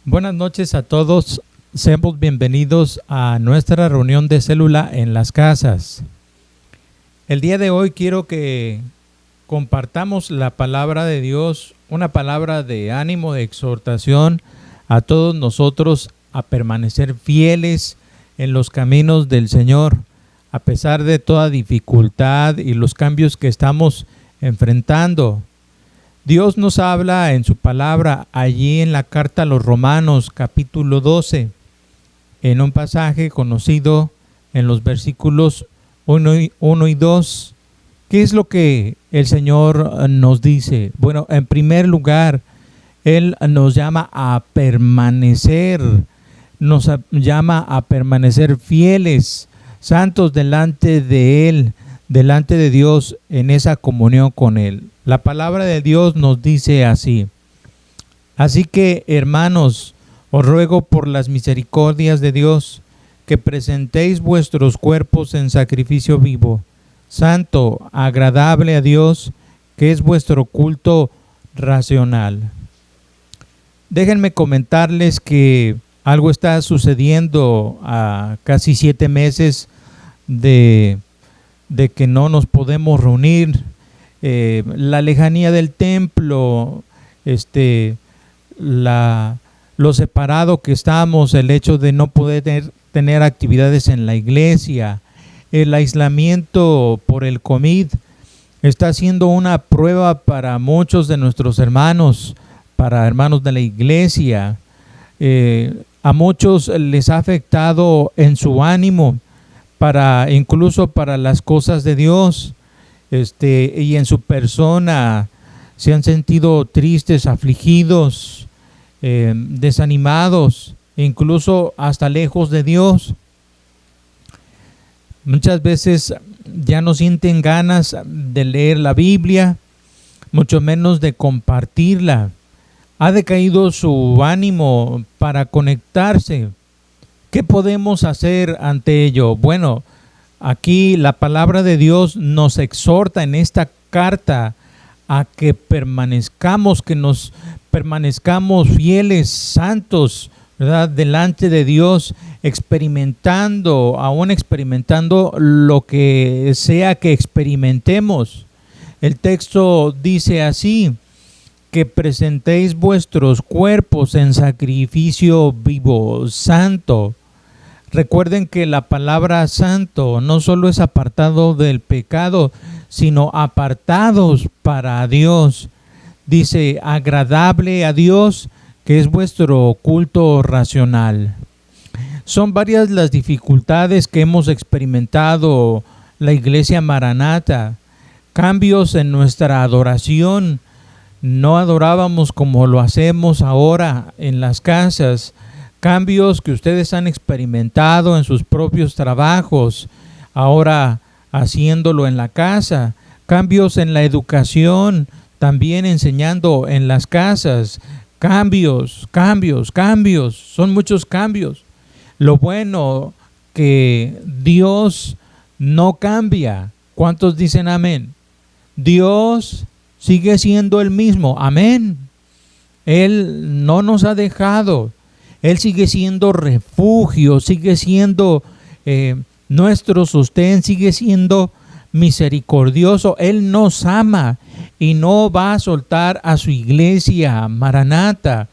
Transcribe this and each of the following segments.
Buenas noches a todos, seamos bienvenidos a nuestra reunión de célula en las casas. El día de hoy quiero que compartamos la palabra de Dios, una palabra de ánimo, de exhortación a todos nosotros a permanecer fieles en los caminos del Señor, a pesar de toda dificultad y los cambios que estamos enfrentando. Dios nos habla en su palabra allí en la carta a los Romanos capítulo 12, en un pasaje conocido en los versículos 1 y 2. ¿Qué es lo que el Señor nos dice? Bueno, en primer lugar, Él nos llama a permanecer, nos llama a permanecer fieles, santos delante de Él, delante de Dios, en esa comunión con Él. La palabra de Dios nos dice así: así que, hermanos, os ruego por las misericordias de Dios que presentéis vuestros cuerpos en sacrificio vivo, santo, agradable a Dios, que es vuestro culto racional. Déjenme comentarles que algo está sucediendo a casi 7 meses de que no nos podemos reunir. La lejanía del templo, lo separado que estamos, el hecho de no poder tener actividades en la iglesia, el aislamiento por el COVID está siendo una prueba para muchos de nuestros hermanos, para hermanos de la iglesia. A muchos les ha afectado en su ánimo, incluso para las cosas de Dios. Y en su persona se han sentido tristes, afligidos, desanimados, incluso hasta lejos de Dios. Muchas veces ya no sienten ganas de leer la Biblia, mucho menos de compartirla. Ha decaído su ánimo para conectarse. ¿Qué podemos hacer ante ello? Bueno, aquí la palabra de Dios nos exhorta en esta carta a que permanezcamos, permanezcamos fieles, santos, ¿verdad?, delante de Dios, experimentando lo que sea que experimentemos. El texto dice así: que presentéis vuestros cuerpos en sacrificio vivo, santo. Recuerden que la palabra santo no solo es apartado del pecado, sino apartados para Dios. Dice agradable a Dios, que es vuestro culto racional. Son varias las dificultades que hemos experimentado la Iglesia Maranata. Cambios en nuestra adoración. No adorábamos como lo hacemos ahora en las casas. Cambios que ustedes han experimentado en sus propios trabajos, ahora haciéndolo en la casa. Cambios en la educación, también enseñando en las casas. Cambios. Son muchos cambios. Lo bueno que Dios no cambia. ¿Cuántos dicen amén? Dios sigue siendo el mismo. Amén. Él no nos ha dejado. Él sigue siendo refugio, sigue siendo nuestro sostén, sigue siendo misericordioso. Él nos ama y no va a soltar a su iglesia Maranata.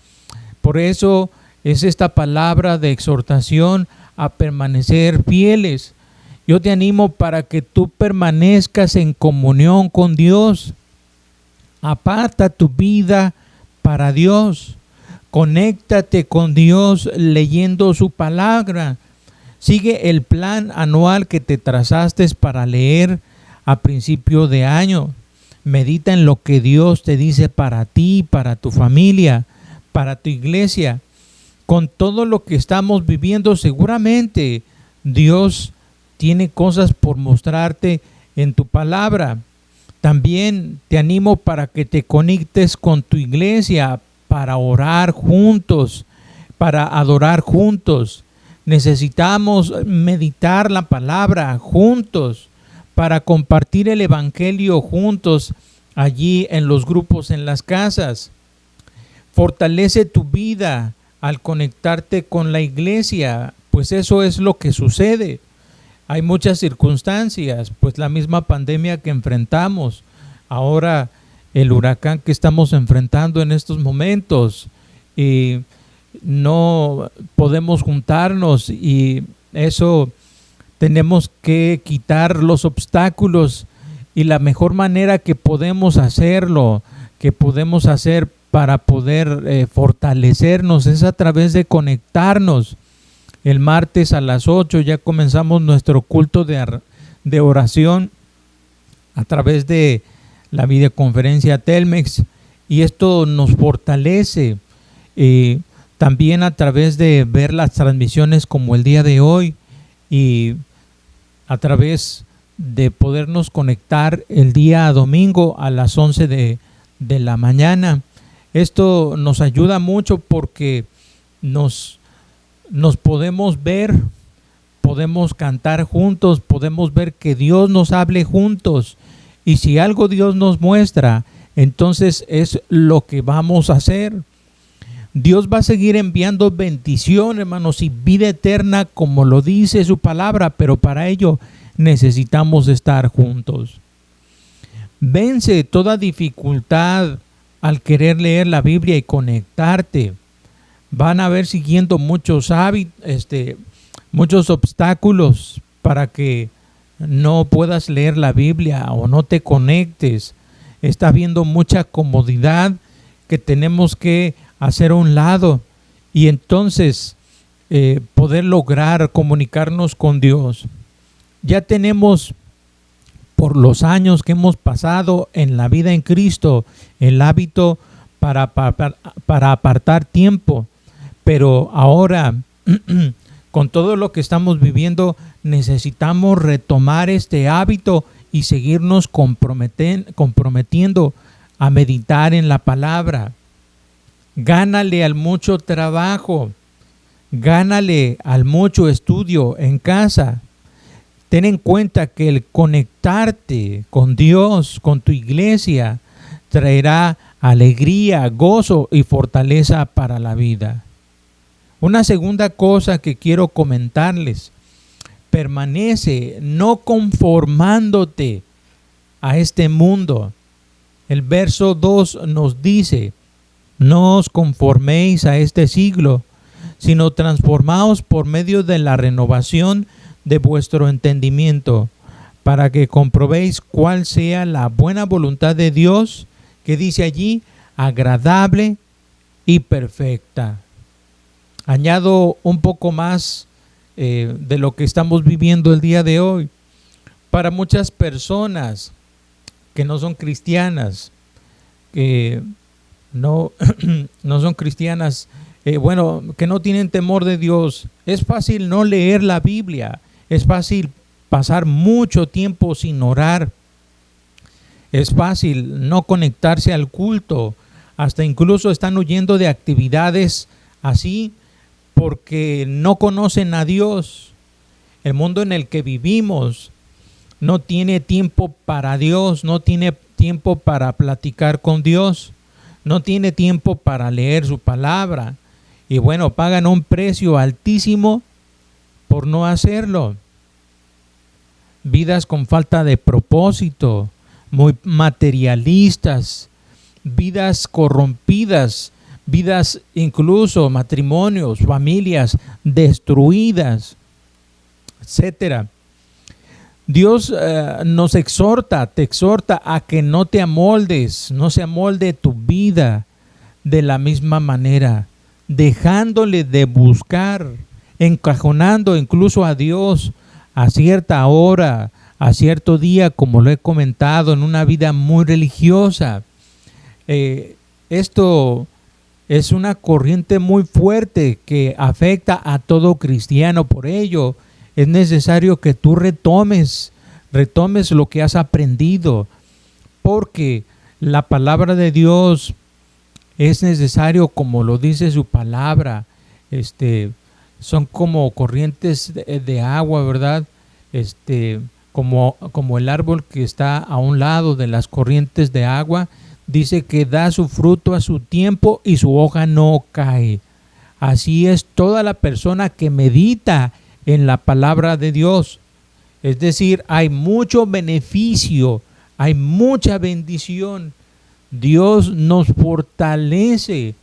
Por eso es esta palabra de exhortación a permanecer fieles. Yo te animo para que tú permanezcas en comunión con Dios. Aparta tu vida para Dios. Conéctate con Dios leyendo su palabra. Sigue el plan anual que te trazaste para leer a principio de año. Medita en lo que Dios te dice para ti, para tu familia, para tu iglesia. Con todo lo que estamos viviendo, seguramente Dios tiene cosas por mostrarte en tu palabra. También te animo para que te conectes con tu iglesia, para orar juntos, para adorar juntos. Necesitamos meditar la palabra juntos, para compartir el evangelio juntos allí en los grupos, en las casas. Fortalece tu vida al conectarte con la iglesia, pues eso es lo que sucede. Hay muchas circunstancias, pues la misma pandemia que enfrentamos, ahora el huracán que estamos enfrentando en estos momentos, y no podemos juntarnos, y eso tenemos que quitar los obstáculos, y la mejor manera que podemos hacerlo, que podemos hacer para poder fortalecernos, es a través de conectarnos. El martes a las 8 ya comenzamos nuestro culto de oración a través de la videoconferencia Telmex, y esto nos fortalece. También a través de ver las transmisiones como el día de hoy, y a través de podernos conectar el día domingo a las 11 de la mañana. Esto nos ayuda mucho porque nos podemos ver, podemos cantar juntos, podemos ver que Dios nos hable juntos, y si algo Dios nos muestra, entonces es lo que vamos a hacer. Dios va a seguir enviando bendición, hermanos, y vida eterna, como lo dice su palabra, pero para ello necesitamos estar juntos. Vence toda dificultad al querer leer la Biblia y conectarte. Van a haber siguiendo muchos obstáculos para que no puedas leer la Biblia o no te conectes. Está habiendo mucha comodidad que tenemos que hacer a un lado, y entonces poder lograr comunicarnos con Dios. Ya tenemos, por los años que hemos pasado en la vida en Cristo, el hábito para apartar tiempo. Pero ahora, con todo lo que estamos viviendo, necesitamos retomar este hábito y seguirnos comprometiendo a meditar en la palabra. Gánale al mucho trabajo, gánale al mucho estudio en casa. Ten en cuenta que el conectarte con Dios, con tu iglesia, traerá alegría, gozo y fortaleza para la vida. Una segunda cosa que quiero comentarles: permanece no conformándote a este mundo. El verso 2 nos dice: no os conforméis a este siglo, sino transformaos por medio de la renovación de vuestro entendimiento, para que comprobéis cuál sea la buena voluntad de Dios, que dice allí, agradable y perfecta. Añado un poco más de lo que estamos viviendo el día de hoy. Para muchas personas que no son cristianas, que no son cristianas, que no tienen temor de Dios, es fácil no leer la Biblia, es fácil pasar mucho tiempo sin orar, es fácil no conectarse al culto, hasta incluso están huyendo de actividades así porque no conocen a Dios. El mundo en el que vivimos no tiene tiempo para Dios, no tiene tiempo para platicar con Dios, no tiene tiempo para leer su palabra, y bueno, pagan un precio altísimo por no hacerlo. Vidas con falta de propósito, muy materialistas, vidas corrompidas, vidas, incluso matrimonios, familias destruidas, etcétera. Dios nos exhorta, te exhorta a que no te amoldes, no se amolde tu vida de la misma manera, dejándole de buscar, encajonando incluso a Dios a cierta hora, a cierto día, como lo he comentado, en una vida muy religiosa. Esto es una corriente muy fuerte que afecta a todo cristiano. Por ello es necesario que tú retomes lo que has aprendido, porque la palabra de Dios es necesario, como lo dice su palabra, son como corrientes de agua, ¿verdad? Como el árbol que está a un lado de las corrientes de agua, dice que da su fruto a su tiempo y su hoja no cae. así es toda la persona que medita en la palabra de Dios. Es decir, hay mucho beneficio, hay mucha bendición. Dios nos fortalece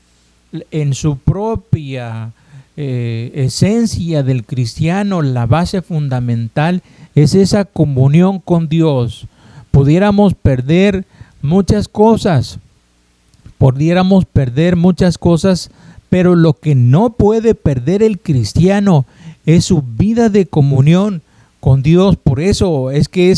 en su propia esencia del cristiano. La base fundamental es esa comunión con Dios. Pudiéramos perder muchas cosas, pero lo que no puede perder el cristiano es su vida de comunión con Dios. Por eso es que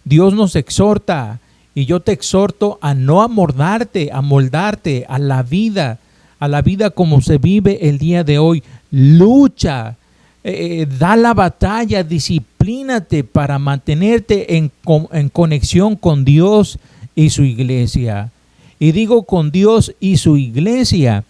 Dios nos exhorta, y yo te exhorto a no amoldarte a la vida como se vive el día de hoy. Lucha, da la batalla, disciplínate para mantenerte en conexión con Dios y su iglesia. Y digo con Dios y su iglesia,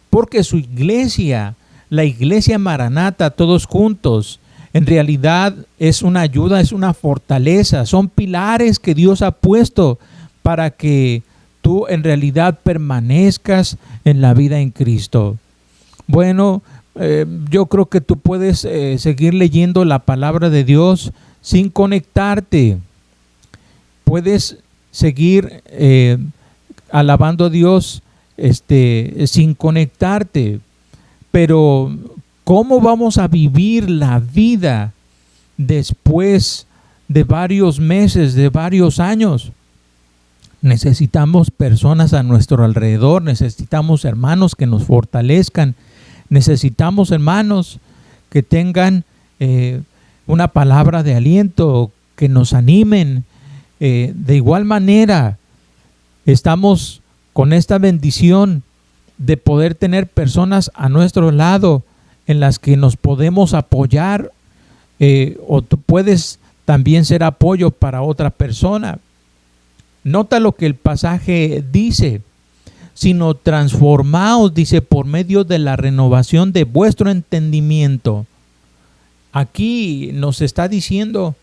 porque su iglesia, la iglesia Maranata, todos juntos, en realidad es una ayuda, es una fortaleza, son pilares que Dios ha puesto para que tú en realidad permanezcas en la vida en Cristo. Bueno, yo creo que tú puedes seguir leyendo la palabra de Dios sin conectarte. Puedes seguir alabando a Dios sin conectarte. Pero ¿cómo vamos a vivir la vida después de varios meses, de varios años? Necesitamos personas a nuestro alrededor, necesitamos hermanos que nos fortalezcan, necesitamos hermanos que tengan una palabra de aliento, que nos animen. De igual manera, estamos con esta bendición de poder tener personas a nuestro lado en las que nos podemos apoyar, o tú puedes también ser apoyo para otra persona. Nota lo que el pasaje dice: sino transformaos, dice, por medio de la renovación de vuestro entendimiento. Aquí nos está diciendo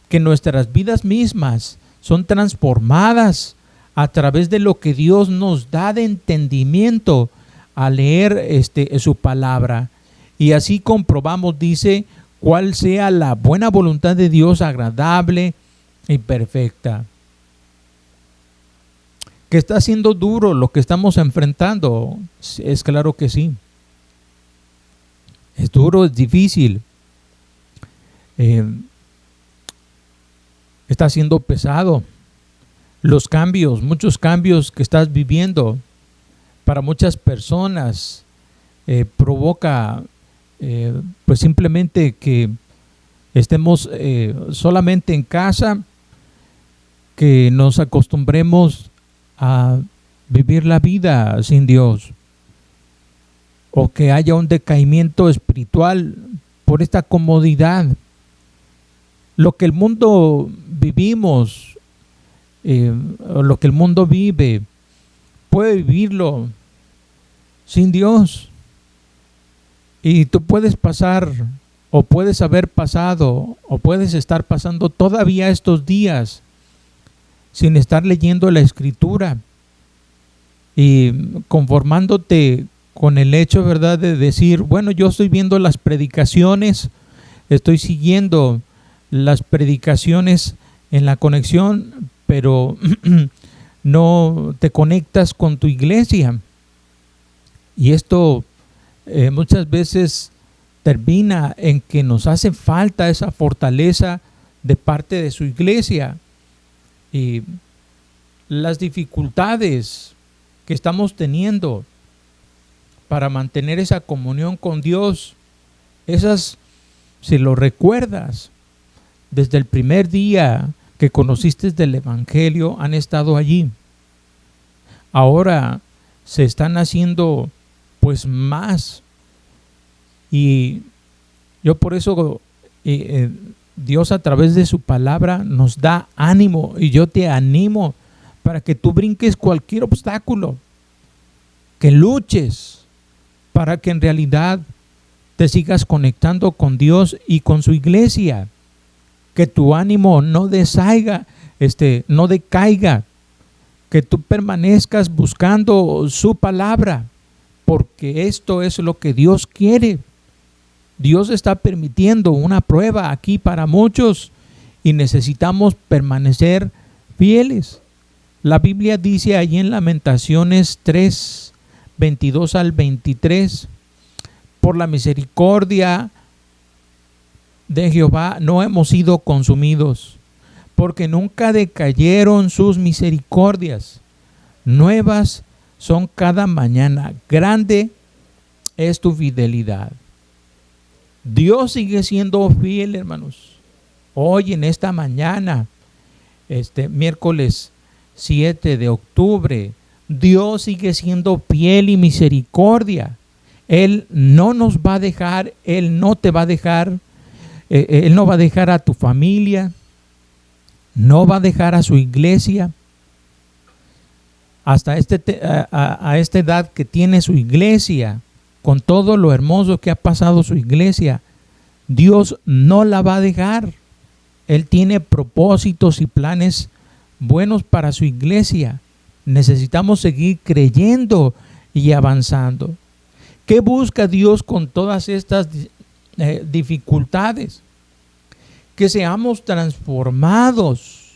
que nuestras vidas mismas son transformadas a través de lo que Dios nos da de entendimiento al leer su palabra. Y así comprobamos, dice, cuál sea la buena voluntad de Dios, agradable y perfecta. ¿Que está siendo duro lo que estamos enfrentando? Es claro que sí. Es duro, es difícil. Está siendo pesado. Los cambios, muchos cambios que estás viviendo, para muchas personas provoca pues simplemente que estemos solamente en casa, que nos acostumbremos a vivir la vida sin Dios, o que haya un decaimiento espiritual por esta comodidad. Lo que el mundo vivimos, lo que el mundo vive, puede vivirlo sin Dios. Y tú puedes pasar, o puedes haber pasado, o puedes estar pasando todavía estos días sin estar leyendo la Escritura y conformándote con el hecho, ¿verdad?, de decir, bueno, yo estoy viendo las predicaciones, estoy siguiendo las predicaciones en la conexión, pero no te conectas con tu iglesia. Y esto muchas veces termina en que nos hace falta esa fortaleza de parte de su iglesia. Y las dificultades que estamos teniendo para mantener esa comunión con Dios, esas, si lo recuerdas, desde el primer día que conociste del Evangelio, han estado allí. Ahora se están haciendo pues más. Y yo por eso Dios a través de su palabra nos da ánimo, y yo te animo para que tú brinques cualquier obstáculo, que luches para que en realidad te sigas conectando con Dios y con su iglesia, que tu ánimo no desaiga, no decaiga, que tú permanezcas buscando su palabra, porque esto es lo que Dios quiere. Dios está permitiendo una prueba aquí para muchos y necesitamos permanecer fieles. La Biblia dice allí en Lamentaciones 3, 22 al 23, por la misericordia de Jehová no hemos sido consumidos, porque nunca decayeron sus misericordias. Nuevas son cada mañana, grande es tu fidelidad. Dios sigue siendo fiel, hermanos. Hoy en esta mañana, miércoles 7 de octubre, Dios sigue siendo fiel y misericordia. Él no nos va a dejar, Él no te va a dejar, Él no va a dejar a tu familia, no va a dejar a su iglesia. Hasta a esta edad que tiene su iglesia, con todo lo hermoso que ha pasado su iglesia, Dios no la va a dejar. Él tiene propósitos y planes buenos para su iglesia. Necesitamos seguir creyendo y avanzando. ¿Qué busca Dios con todas estas dificultades? Que seamos transformados,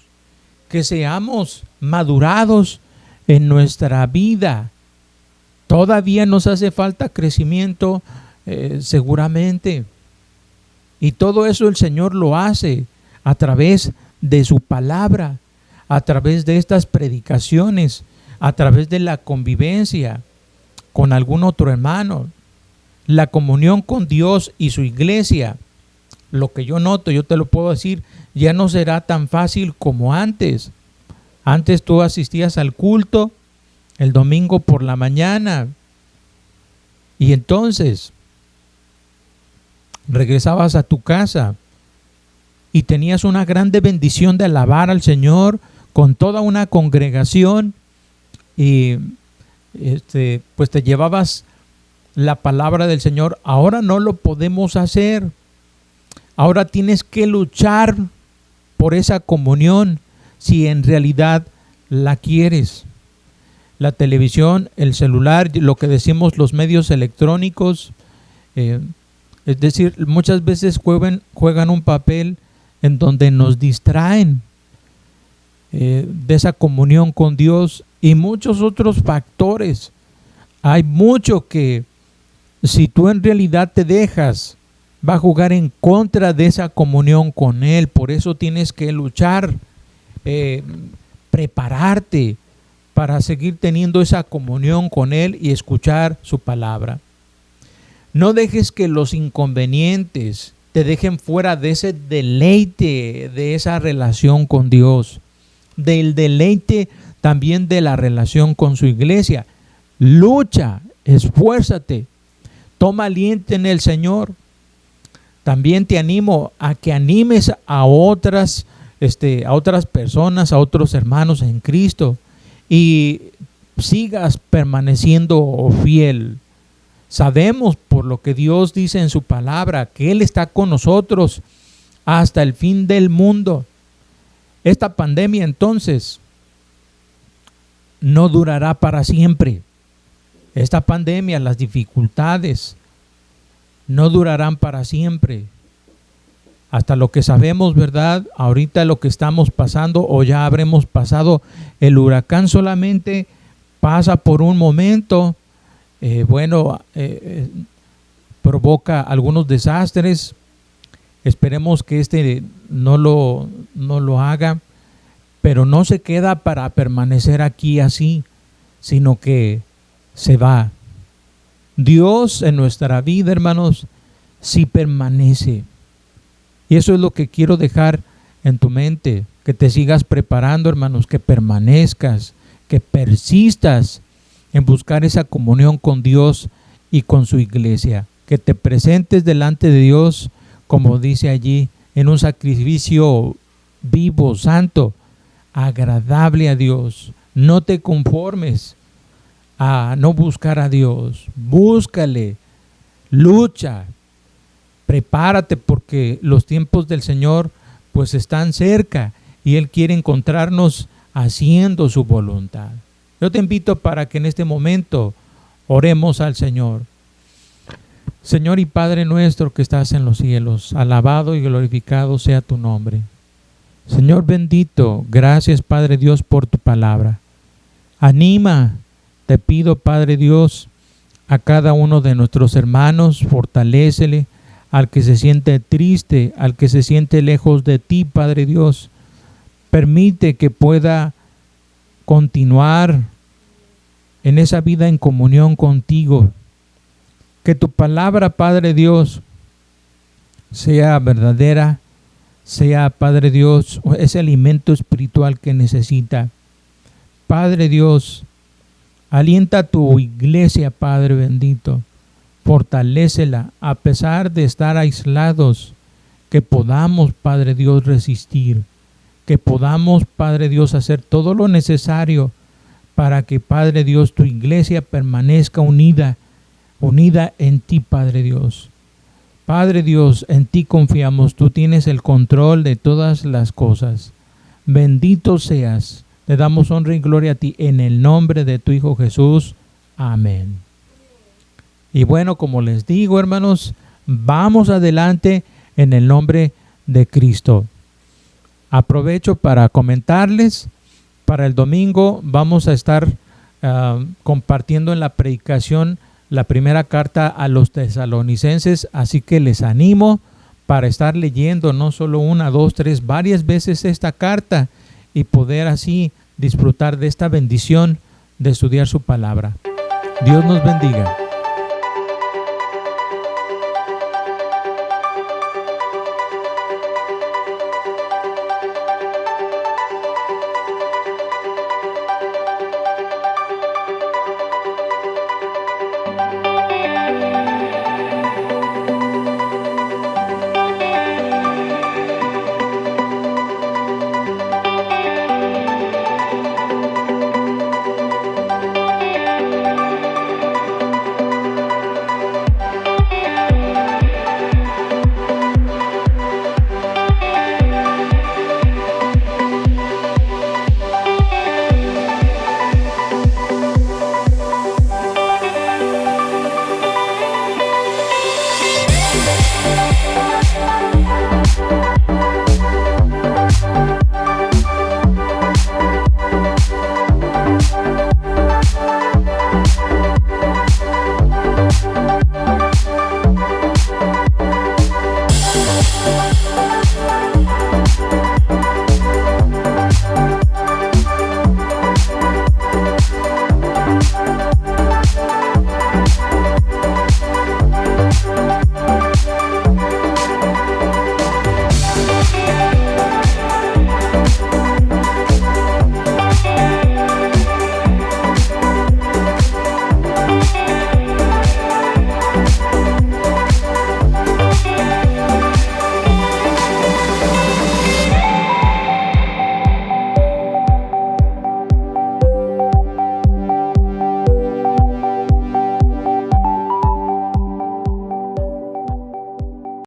que seamos madurados en nuestra vida. Todavía nos hace falta crecimiento, seguramente. Y todo eso el Señor lo hace a través de su palabra, a través de estas predicaciones, a través de la convivencia con algún otro hermano, la comunión con Dios y su iglesia. Lo que yo noto, yo te lo puedo decir, ya no será tan fácil como antes. Antes tú asistías al culto el domingo por la mañana y entonces regresabas a tu casa y tenías una grande bendición de alabar al Señor con toda una congregación y pues te llevabas la palabra del Señor. Ahora no lo podemos hacer. Ahora tienes que luchar por esa comunión si en realidad la quieres. La televisión, el celular, lo que decimos los medios electrónicos, es decir, muchas veces juegan un papel en donde nos distraen de esa comunión con Dios y muchos otros factores. Hay mucho que si tú en realidad te dejas, va a jugar en contra de esa comunión con Él. Por eso tienes que luchar, prepararte para seguir teniendo esa comunión con Él y escuchar su palabra. No dejes que los inconvenientes te dejen fuera de ese deleite, de esa relación con Dios, del deleite también de la relación con su iglesia. Lucha, esfuérzate, toma aliento en el Señor. También te animo a que animes a otras personas, a otros hermanos en Cristo y sigas permaneciendo fiel. Sabemos por lo que Dios dice en su palabra que Él está con nosotros hasta el fin del mundo. Esta pandemia entonces no durará para siempre. Esta pandemia, las dificultades no durarán para siempre. Hasta lo que sabemos, ¿verdad? Ahorita lo que estamos pasando o ya habremos pasado, el huracán solamente pasa por un momento, provoca algunos desastres. Esperemos que no lo haga, pero no se queda para permanecer aquí así, sino que se va. Dios en nuestra vida, hermanos, sí permanece. Y eso es lo que quiero dejar en tu mente, que te sigas preparando, hermanos, que permanezcas, que persistas en buscar esa comunión con Dios y con su iglesia, que te presentes delante de Dios, como dice allí, en un sacrificio vivo, santo, agradable a Dios. No te conformes a no buscar a Dios, búscale, lucha, prepárate porque los tiempos del Señor pues están cerca y Él quiere encontrarnos haciendo su voluntad. Yo te invito para que en este momento Oremos al Señor. Señor y Padre nuestro que estás en los cielos, alabado y glorificado sea tu nombre. Señor bendito, gracias Padre Dios por tu palabra. Anima, te pido Padre Dios, a cada uno de nuestros hermanos, fortalécele, al que se siente triste, al que se siente lejos de ti, Padre Dios. Permite que pueda continuar en esa vida en comunión contigo. Que tu palabra, Padre Dios, sea verdadera, sea, Padre Dios, ese alimento espiritual que necesita. Padre Dios, alienta a tu iglesia, Padre bendito. Fortalécela a pesar de estar aislados, que podamos, Padre Dios, resistir, que podamos, Padre Dios, hacer todo lo necesario para que, Padre Dios, tu iglesia permanezca unida en ti, Padre Dios. Padre Dios, en ti confiamos, tú tienes el control de todas las cosas. Bendito seas, te damos honra y gloria a ti en el nombre de tu Hijo Jesús. Amén. Y bueno, como les digo, hermanos, vamos adelante en el nombre de Cristo. Aprovecho para comentarles, para el domingo vamos a estar compartiendo en la predicación la primera carta a los tesalonicenses, así que les animo para estar leyendo no solo una, dos, tres, varias veces esta carta y poder así disfrutar de esta bendición de estudiar su palabra. Dios nos bendiga.